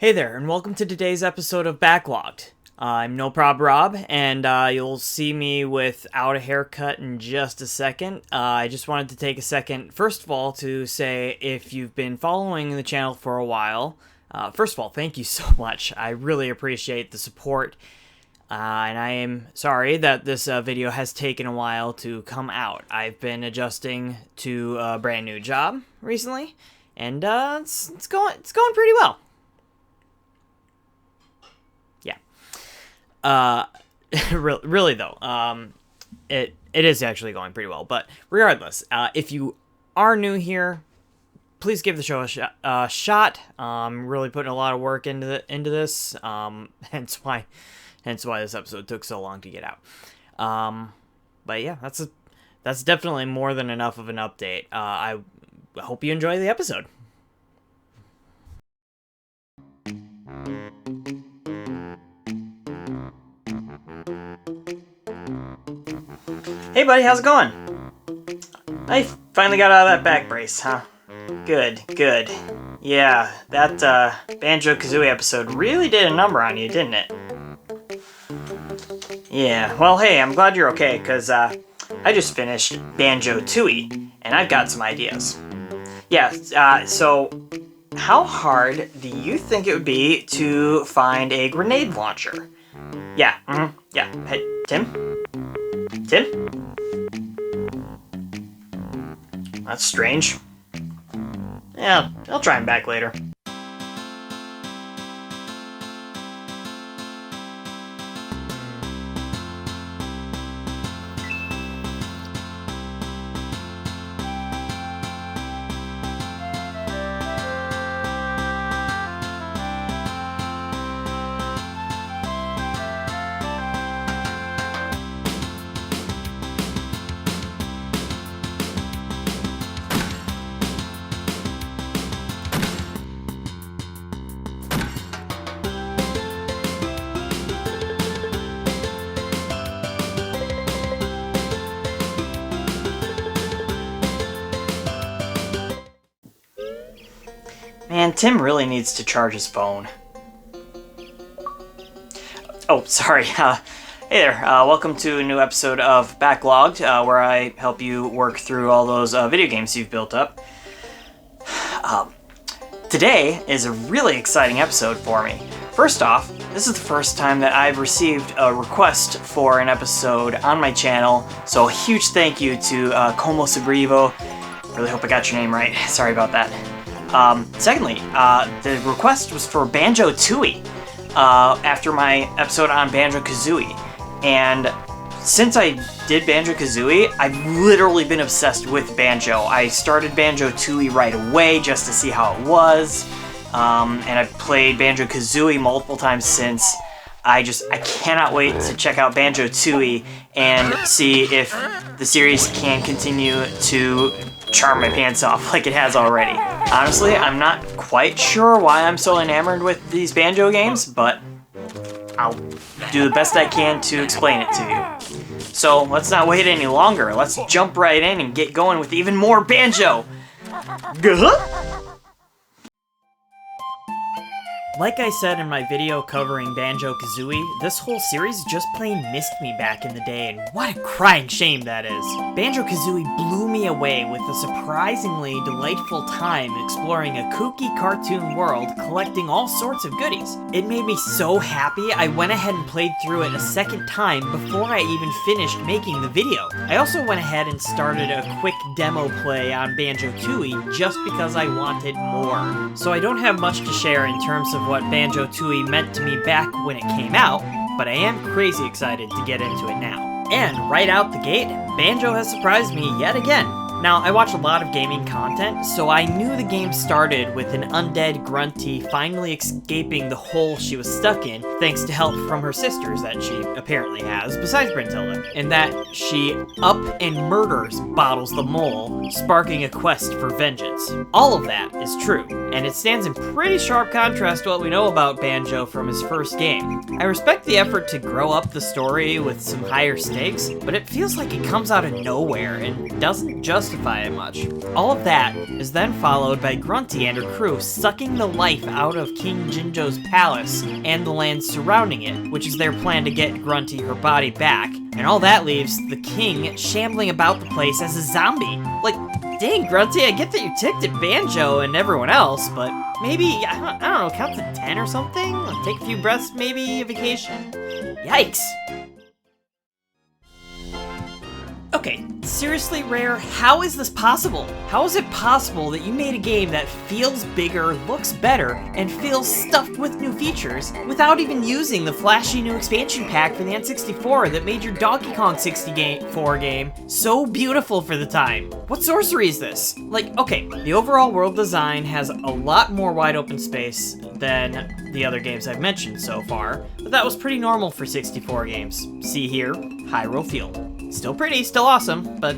Hey there, and welcome to today's episode of Backlogged. I'm No Prob Rob, and you'll see me without a haircut in just a second. I just wanted to take a second, first of all, to say if you've been following the channel for a while, first of all, thank you so much. I really appreciate the support, and I am sorry that this video has taken a while to come out. I've been adjusting to a brand new job recently, and it's going pretty well. Really though, it is actually going pretty well. But regardless, if you are new here, please give the show a shot. Really putting a lot of work into this. Hence why this episode took so long to get out. But yeah, that's definitely more than enough of an update. I hope you enjoy the episode. Hey buddy, how's it going? I finally got out of that back brace, huh? Good. Yeah, that Banjo-Kazooie episode really did a number on you, didn't it? Yeah, well hey, I'm glad you're okay, because I just finished Banjo-Tooie, and I've got some ideas. Yeah, so how hard do you think it would be to find a grenade launcher? Yeah, yeah. Hey, Tim? That's strange. Yeah, I'll try him back later. Man, Tim really needs to charge his phone. Oh, sorry. Hey there. Welcome to a new episode of Backlogged, where I help you work through all those video games you've built up. Today is a really exciting episode for me. First off, this is the first time that I've received a request for an episode on my channel, so a huge thank you to Como Sebrivo. Really hope I got your name right. Sorry about that. Secondly, the request was for Banjo-Tooie, after my episode on Banjo-Kazooie, and since I did Banjo-Kazooie, I've literally been obsessed with Banjo. I started Banjo-Tooie right away just to see how it was, and I've played Banjo-Kazooie multiple times since. I cannot wait to check out Banjo-Tooie and see if the series can continue to charm my pants off like it has already. Honestly, I'm not quite sure why I'm so enamored with these Banjo games, but I'll do the best I can to explain it to you. So let's not wait any longer. Let's jump right in and get going with even more Banjo. Like I said in my video covering Banjo-Kazooie, this whole series just plain missed me back in the day, and what a crying shame that is. Banjo-Kazooie blew me away with a surprisingly delightful time exploring a kooky cartoon world, collecting all sorts of goodies. It made me so happy I went ahead and played through it a second time before I even finished making the video. I also went ahead and started a quick demo play on Banjo-Tooie just because I wanted more. So I don't have much to share in terms of what Banjo-Tooie meant to me back when it came out, but I am crazy excited to get into it now. And right out the gate, Banjo has surprised me yet again. Now, I watch a lot of gaming content, so I knew the game started with an undead Grunty finally escaping the hole she was stuck in, thanks to help from her sisters that she apparently has, besides Brintilda, and that she up and murders Bottles the Mole, sparking a quest for vengeance. All of that is true, and it stands in pretty sharp contrast to what we know about Banjo from his first game. I respect the effort to grow up the story with some higher stakes, but it feels like it comes out of nowhere and doesn't justify it much. All of that is then followed by Grunty and her crew sucking the life out of King Jinjo's palace and the land surrounding it, which is their plan to get Grunty her body back, and all that leaves the king shambling about the place as a zombie. Like, dang, Grunty, I get that you're ticked at Banjo and everyone else, but maybe, I don't know, count to 10 or something? Like, take a few breaths, maybe, a vacation? Yikes. Okay, seriously, Rare, how is this possible? How is it possible that you made a game that feels bigger, looks better, and feels stuffed with new features without even using the flashy new expansion pack for the N64 that made your Donkey Kong 64 game so beautiful for the time? What sorcery is this? Like, okay, the overall world design has a lot more wide open space than the other games I've mentioned so far, but that was pretty normal for 64 games. See here, Hyrule Field. Still pretty, still awesome, but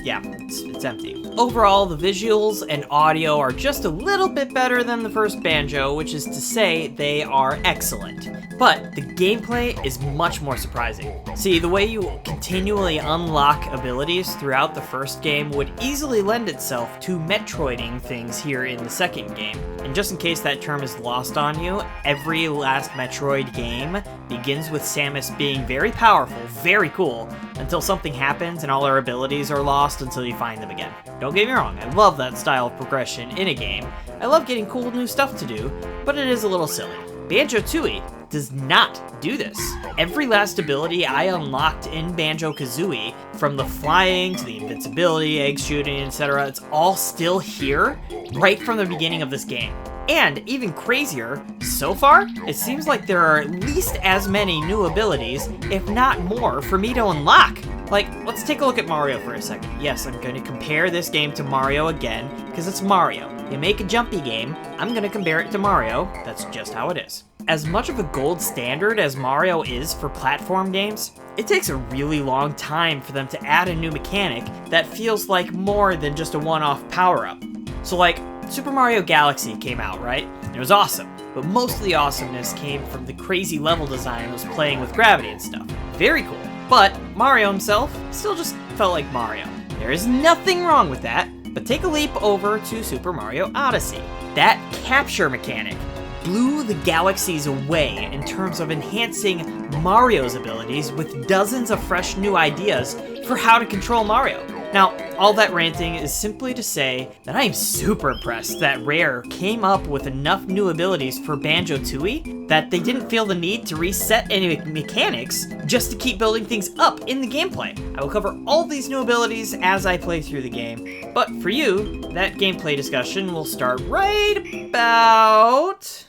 yeah, it's empty. Overall, the visuals and audio are just a little bit better than the first Banjo, which is to say they are excellent. But the gameplay is much more surprising. See, the way you continually unlock abilities throughout the first game would easily lend itself to Metroiding things here in the second game. And just in case that term is lost on you, every last Metroid game begins with Samus being very powerful, very cool, until something happens and all her abilities are lost until you find them again. Don't get me wrong, I love that style of progression in a game. I love getting cool new stuff to do, but it is a little silly. Banjo-Tooie does not do this. Every last ability I unlocked in Banjo-Kazooie, from the flying to the invincibility, egg shooting, etc., it's all still here right from the beginning of this game. And even crazier, so far, it seems like there are at least as many new abilities, if not more, for me to unlock. Like, let's take a look at Mario for a second. Yes, I'm going to compare this game to Mario again, because it's Mario. You make a jumpy game, I'm going to compare it to Mario. That's just how it is. As much of a gold standard as Mario is for platform games, it takes a really long time for them to add a new mechanic that feels like more than just a one-off power-up. So like, Super Mario Galaxy came out, right? And it was awesome, but most of the awesomeness came from the crazy level design was playing with gravity and stuff. Very cool. But Mario himself still just felt like Mario. There is nothing wrong with that, but take a leap over to Super Mario Odyssey. That capture mechanic blew the galaxies away in terms of enhancing Mario's abilities with dozens of fresh new ideas for how to control Mario. Now, all that ranting is simply to say that I am super impressed that Rare came up with enough new abilities for Banjo-Tooie that they didn't feel the need to reset any mechanics just to keep building things up in the gameplay. I will cover all these new abilities as I play through the game, but for you, that gameplay discussion will start right about...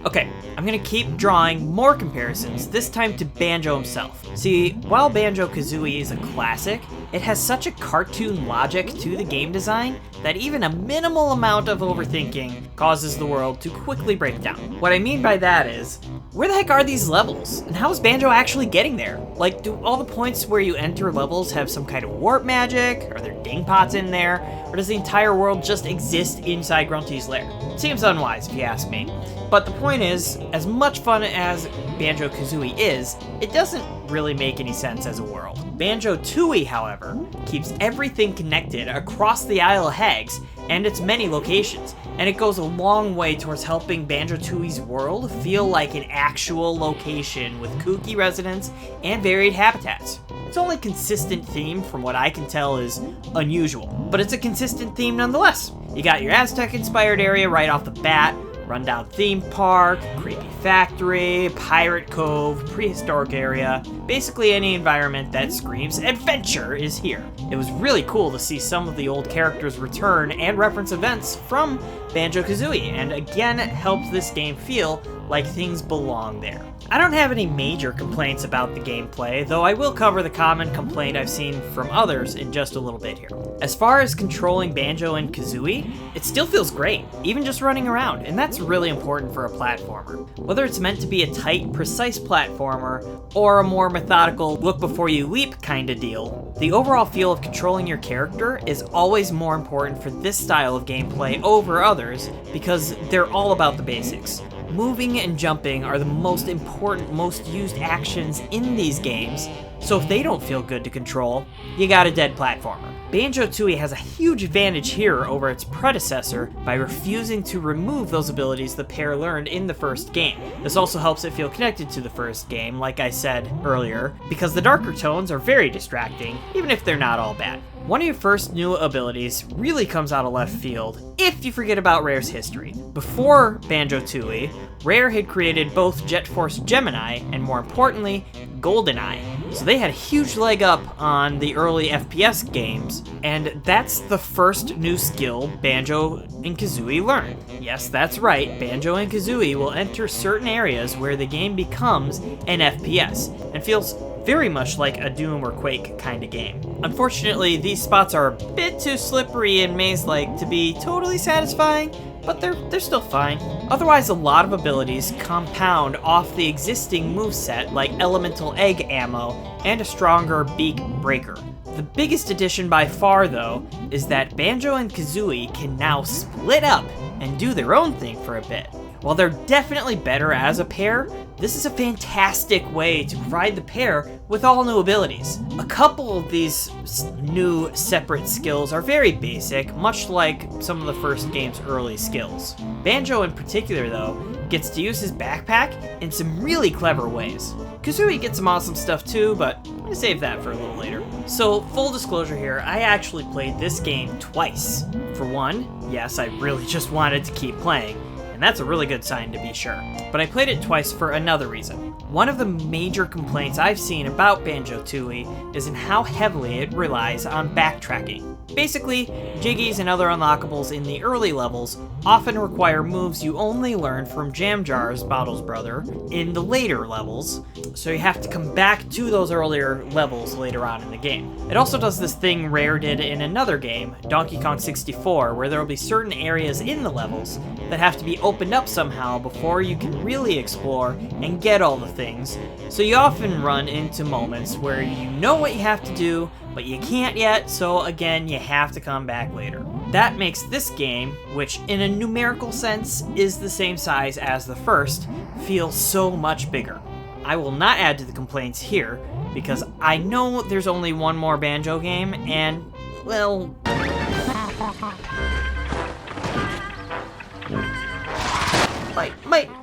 Okay, I'm gonna keep drawing more comparisons, this time to Banjo himself. See, while Banjo-Kazooie is a classic, it has such a cartoon logic to the game design that even a minimal amount of overthinking causes the world to quickly break down. What I mean by that is, where the heck are these levels? And how is Banjo actually getting there? Like, do all the points where you enter levels have some kind of warp magic? Are there dingpots in there? Or does the entire world just exist inside Grunty's lair? Seems unwise, if you ask me. But the point is, as much fun as Banjo-Kazooie is, it doesn't really make any sense as a world. Banjo-Tooie, however, keeps everything connected across the Isle of Hags and its many locations, and it goes a long way towards helping Banjo-Tooie's world feel like an actual location with kooky residents and varied habitats. Its only consistent theme, from what I can tell, is unusual, but it's a consistent theme nonetheless. You got your Aztec-inspired area right off the bat, rundown theme park, creepy factory, pirate cove, prehistoric area. Basically any environment that screams adventure is here. It was really cool to see some of the old characters return and reference events from Banjo-Kazooie, and again helped this game feel like things belong there. I don't have any major complaints about the gameplay, though I will cover the common complaint I've seen from others in just a little bit here. As far as controlling Banjo and Kazooie, it still feels great, even just running around, and that's really important for a platformer. Whether it's meant to be a tight, precise platformer, or a more methodical look-before-you-leap kind of deal, the overall feel of controlling your character is always more important for this style of gameplay over others, because they're all about the basics. Moving and jumping are the most important, most used actions in these games, so if they don't feel good to control, you got a dead platformer. Banjo-Tooie has a huge advantage here over its predecessor by refusing to remove those abilities the pair learned in the first game. This also helps it feel connected to the first game, like I said earlier, because the darker tones are very distracting, even if they're not all bad. One of your first new abilities really comes out of left field if you forget about Rare's history. Before Banjo-Tooie, Rare had created both Jet Force Gemini and, more importantly, GoldenEye. So they had a huge leg up on the early FPS games, and that's the first new skill Banjo and Kazooie learn. Yes, that's right, Banjo and Kazooie will enter certain areas where the game becomes an FPS, and feels very much like a Doom or Quake kind of game. Unfortunately, these spots are a bit too slippery and maze-like to be totally satisfying, but they're still fine. Otherwise, a lot of abilities compound off the existing moveset like Elemental Egg ammo and a stronger Beak Breaker. The biggest addition by far, though, is that Banjo and Kazooie can now split up and do their own thing for a bit. While they're definitely better as a pair, this is a fantastic way to provide the pair with all new abilities. A couple of these new separate skills are very basic, much like some of the first game's early skills. Banjo in particular, though, gets to use his backpack in some really clever ways. Kazooie gets some awesome stuff too, but I'm gonna save that for a little later. So, full disclosure here, I actually played this game twice. For one, yes, I really just wanted to keep playing, and that's a really good sign to be sure. But I played it twice for another reason. One of the major complaints I've seen about Banjo-Tooie is in how heavily it relies on backtracking. Basically, Jiggies and other unlockables in the early levels often require moves you only learn from Jam Jar's Bottles brother in the later levels, so you have to come back to those earlier levels later on in the game. It also does this thing Rare did in another game, Donkey Kong 64, where there will be certain areas in the levels that have to be opened up somehow before you can really explore and get all the things, so you often run into moments where you know what you have to do, but you can't yet, so again, you have to come back later. That makes this game, which in a numerical sense is the same size as the first, feel so much bigger. I will not add to the complaints here, because I know there's only one more Banjo game, and, well...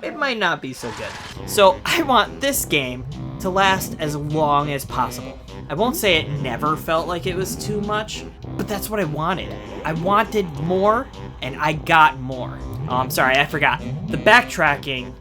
it might not be so good. So I want this game to last as long as possible. I won't say it never felt like it was too much, but that's what I wanted. I wanted more, and I got more. Oh, I'm sorry, I forgot. The backtracking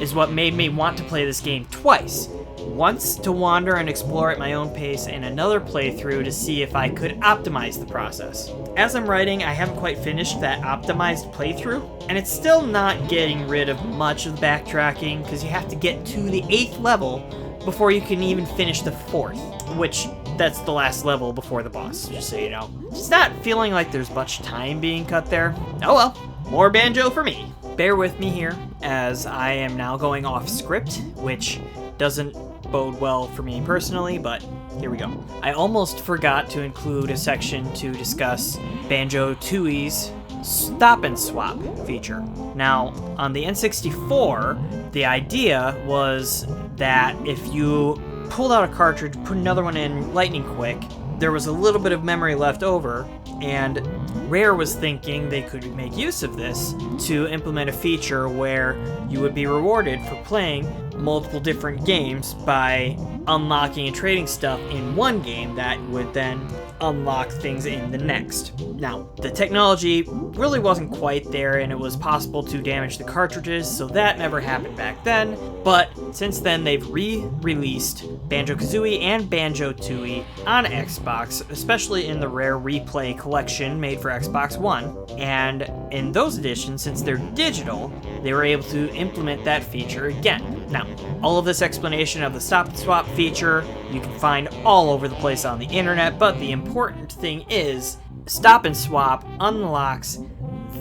is what made me want to play this game twice. Once to wander and explore at my own pace, and another playthrough to see if I could optimize the process. As I'm writing, I haven't quite finished that optimized playthrough, and it's still not getting rid of much of the backtracking, because you have to get to the 8th level before you can even finish the 4th, which that's the last level before the boss, just so you know. It's not feeling like there's much time being cut there. Oh well, more Banjo for me. Bear with me here, as I am now going off script, which doesn't bode well for me personally, but here we go. I almost forgot to include a section to discuss Banjo-Tooie's Stop and Swap feature. Now, on the N64, the idea was that if you pulled out a cartridge, put another one in lightning quick, there was a little bit of memory left over, and Rare was thinking they could make use of this to implement a feature where you would be rewarded for playing multiple different games by unlocking and trading stuff in one game that would then unlock things in the next. Now, the technology really wasn't quite there, and it was possible to damage the cartridges, so that never happened back then, but since then they've re-released Banjo-Kazooie and Banjo-Tooie on Xbox, especially in the Rare Replay collection made for Xbox One, and in those editions, since they're digital, they were able to implement that feature again. Now, all of this explanation of the stop and swap feature you can find all over the place on the internet, but the important thing is stop and swap unlocks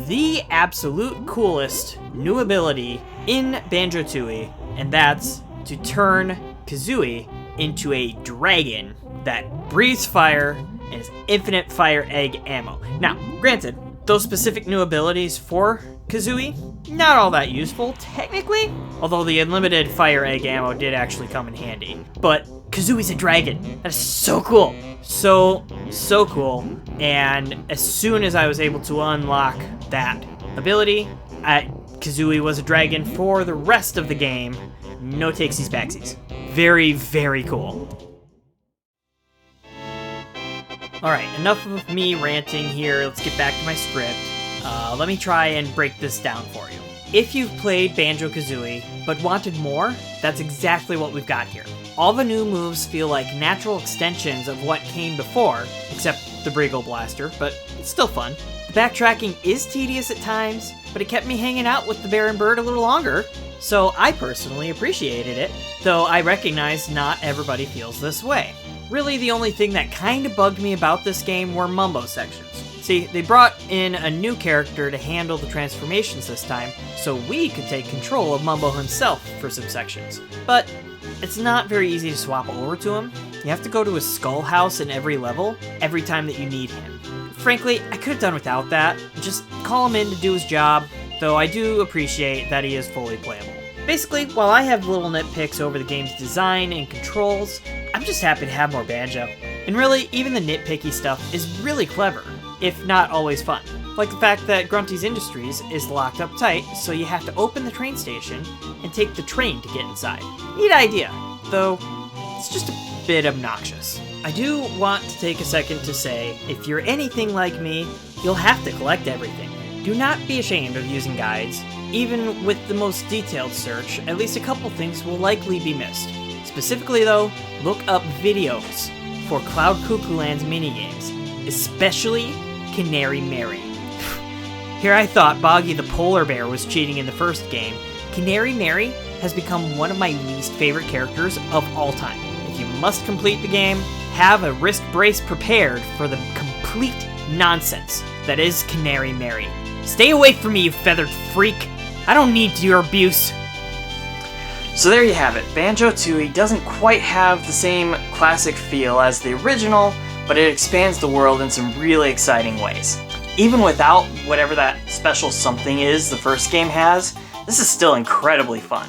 the absolute coolest new ability in Banjo-Tooie, and that's to turn Kazooie into a dragon that breathes fire and is infinite fire egg ammo. Now, granted, those specific new abilities for Kazooie, not all that useful, technically, although the unlimited fire egg ammo did actually come in handy. But Kazooie's a dragon. That is so cool. So cool. And as soon as I was able to unlock that ability, Kazooie was a dragon for the rest of the game. No takesies backsies. Very, very cool. Alright, enough of me ranting here. Let's get back to my script. Let me try and break this down for you. If you've played Banjo-Kazooie, but wanted more, that's exactly what we've got here. All the new moves feel like natural extensions of what came before, except the Brigo Blaster, but it's still fun. The backtracking is tedious at times, but it kept me hanging out with the bear and bird a little longer, so I personally appreciated it, though I recognize not everybody feels this way. Really, the only thing that kinda bugged me about this game were Mumbo sections. See, they brought in a new character to handle the transformations this time, so we could take control of Mumbo himself for some sections. But it's not very easy to swap over to him. You have to go to his skull house in every level, every time that you need him. Frankly, I could have done without that. Just call him in to do his job, though I do appreciate that he is fully playable. Basically, while I have little nitpicks over the game's design and controls, I'm just happy to have more Banjo. And really, even the nitpicky stuff is really clever, if not always fun. Like the fact that Grunty's Industries is locked up tight, so you have to open the train station and take the train to get inside. Neat idea, though it's just a bit obnoxious. I do want to take a second to say, if you're anything like me, you'll have to collect everything. Do not be ashamed of using guides. Even with the most detailed search, at least a couple things will likely be missed. Specifically though, look up videos for Cloud Cuckoo Land's minigames, especially Canary Mary. Here I thought Boggy the polar bear was cheating in the first game. Canary Mary has become one of my least favorite characters of all time. If you must complete the game, have a risk brace prepared for the complete nonsense that is Canary Mary. Stay away from me, you feathered freak! I don't need your abuse! So there you have it. Banjo-Tooie doesn't quite have the same classic feel as the original, but it expands the world in some really exciting ways. Even without whatever that special something is the first game has, this is still incredibly fun.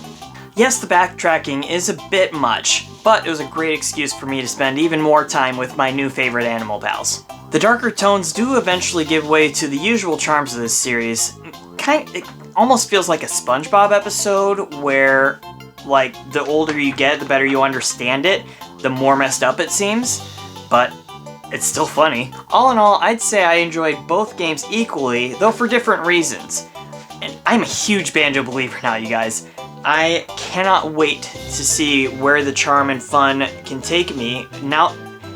Yes, the backtracking is a bit much, but it was a great excuse for me to spend even more time with my new favorite animal pals. The darker tones do eventually give way to the usual charms of this series. It almost feels like a SpongeBob episode where, like, the older you get, the better you understand it, the more messed up it seems, but it's still funny. All in all, I'd say I enjoyed both games equally, though for different reasons. And I'm a huge Banjo believer now, you guys. I cannot wait to see where the charm and fun can take me. Now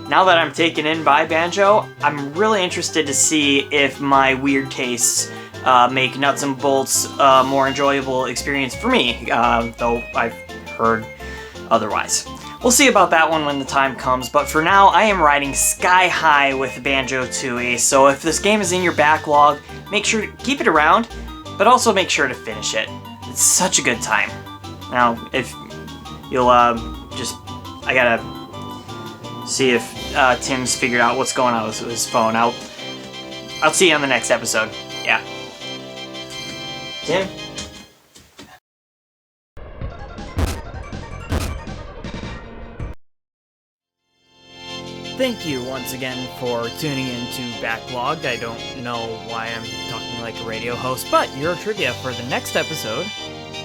that I'm taken in by Banjo, I'm really interested to see if my weird tastes make Nuts and Bolts a more enjoyable experience for me, though I've heard otherwise. We'll see about that one when the time comes, but for now, I am riding sky high with Banjo-Tooie, so if this game is in your backlog, make sure to keep it around, but also make sure to finish it. It's such a good time. Now, if you'll, I gotta see if Tim's figured out what's going on with his phone. I'll see you on the next episode. Yeah. Tim? Thank you once again for tuning in to Backlogged. I don't know why I'm talking like a radio host, but your trivia for the next episode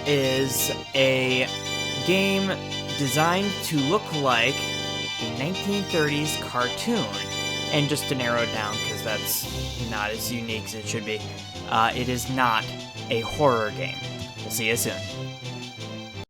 is a game designed to look like a 1930s cartoon. And just to narrow it down, because that's not as unique as it should be, it is not a horror game. We'll see you soon.